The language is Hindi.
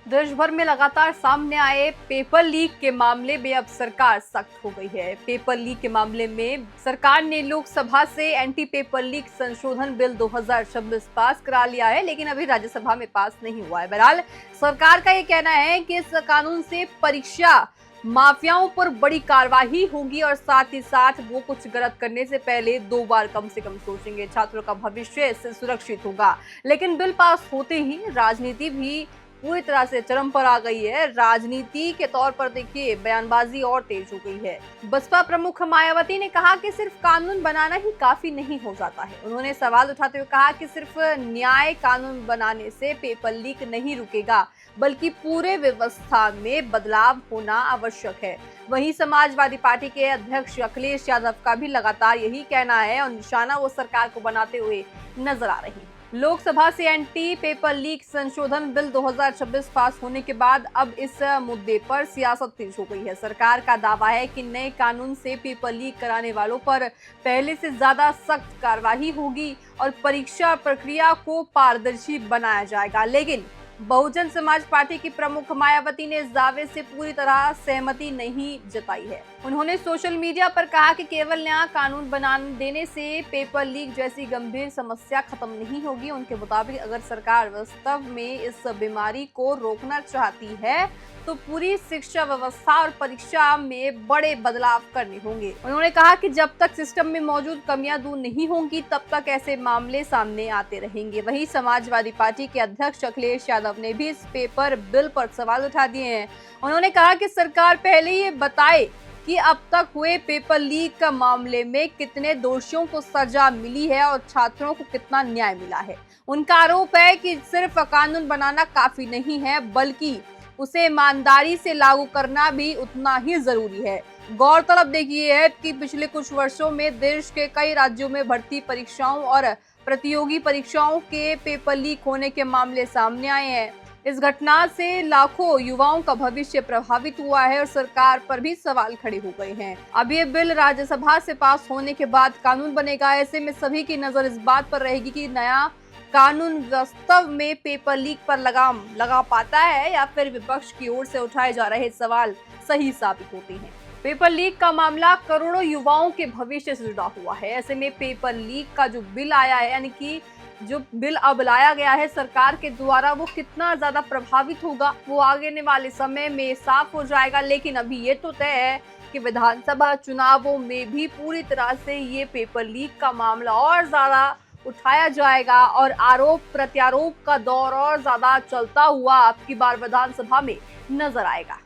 देश भर में लगातार सामने आए पेपर लीक के मामले में अब सरकार सख्त हो गई है। पेपर लीक के मामले में सरकार ने लोकसभा से एंटी पेपर लीक संशोधन बिल 2026 पास करा लिया है, लेकिन अभी राज्यसभा में पास नहीं हुआ है। बहरहाल सरकार का ये कहना है कि इस कानून से परीक्षा माफियाओं पर बड़ी कार्रवाई होगी और साथ ही साथ वो कुछ गलत करने से पहले 2 बार कम से कम सोचेंगे। छात्रों का भविष्य इससे सुरक्षित होगा। लेकिन बिल पास होते ही राजनीति भी पूरी तरह से चरम पर आ गई है। राजनीति के तौर पर देखिए बयानबाजी और तेज हो गई है। बसपा प्रमुख मायावती ने कहा कि सिर्फ कानून बनाना ही काफी नहीं हो जाता है। उन्होंने सवाल उठाते हुए कहा कि सिर्फ न्याय कानून बनाने से पेपर लीक नहीं रुकेगा, बल्कि पूरे व्यवस्था में बदलाव होना आवश्यक है। वहीं समाजवादी पार्टी के अध्यक्ष अखिलेश यादव का भी लगातार यही कहना है और निशाना वो सरकार को बनाते हुए नजर आ रही है। लोकसभा से एंटी पेपर लीक संशोधन बिल 2026 पास होने के बाद अब इस मुद्दे पर सियासत तेज हो गई है। सरकार का दावा है कि नए कानून से पेपर लीक कराने वालों पर पहले से ज्यादा सख्त कार्रवाई होगी और परीक्षा प्रक्रिया को पारदर्शी बनाया जाएगा। लेकिन बहुजन समाज पार्टी की प्रमुख मायावती ने इस दावे से पूरी तरह सहमति नहीं जताई है। उन्होंने सोशल मीडिया पर कहा कि केवल नया कानून बना देने से पेपर लीक जैसी गंभीर समस्या खत्म नहीं होगी। उनके मुताबिक अगर सरकार वास्तव में इस बीमारी को रोकना चाहती है तो पूरी शिक्षा व्यवस्था और परीक्षा में बड़े बदलाव करने होंगे। उन्होंने कहा कि जब तक सिस्टम में मौजूद कमियां दूर नहीं होंगी तब तक ऐसे मामले सामने आते रहेंगे। वहीं समाजवादी पार्टी के अध्यक्ष अखिलेश यादव ने भी इस पेपर बिल पर सवाल उठा दिए हैं। उन्होंने कहा कि सरकार पहले ये बताए कि अब तक हुए पेपर लीक का मामले में कितने दोषियों को सजा मिली है और छात्रों को कितना न्याय मिला है। उनका आरोप है कि सिर्फ कानून बनाना काफी नहीं है, बल्कि उसे ईमानदारी से लागू करना भी उतना ही जरूरी है। गौरतलब देखिए है कि पिछले कुछ वर्षों में देश के कई राज्यों में भर्ती परीक्षाओं और प्रतियोगी परीक्षाओं के पेपर लीक होने के मामले सामने आए हैं। इस घटना से लाखों युवाओं का भविष्य प्रभावित हुआ है और सरकार पर भी सवाल खड़े हो गए हैं। अब ये बिल राज्यसभा से पास होने के बाद कानून बनेगा। ऐसे में सभी की नजर इस बात पर रहेगी कि नया कानून वास्तव में पेपर लीक पर लगाम लगा पाता है या फिर विपक्ष की ओर से उठाए जा रहे सवाल सही साबित होते हैं। पेपर लीक का मामला करोड़ों युवाओं के भविष्य से जुड़ा हुआ है। ऐसे में पेपर लीक का जो बिल आया है, यानी कि जो बिल अब लाया गया है सरकार के द्वारा, वो कितना ज्यादा प्रभावित होगा वो आगे वाले समय में साफ हो जाएगा। लेकिन अभी ये तो तय है कि विधानसभा चुनावों में भी पूरी तरह से ये पेपर लीक का मामला और ज्यादा उठाया जाएगा और आरोप प्रत्यारोप का दौर और ज्यादा चलता हुआ अब की बार विधानसभा में नजर आएगा।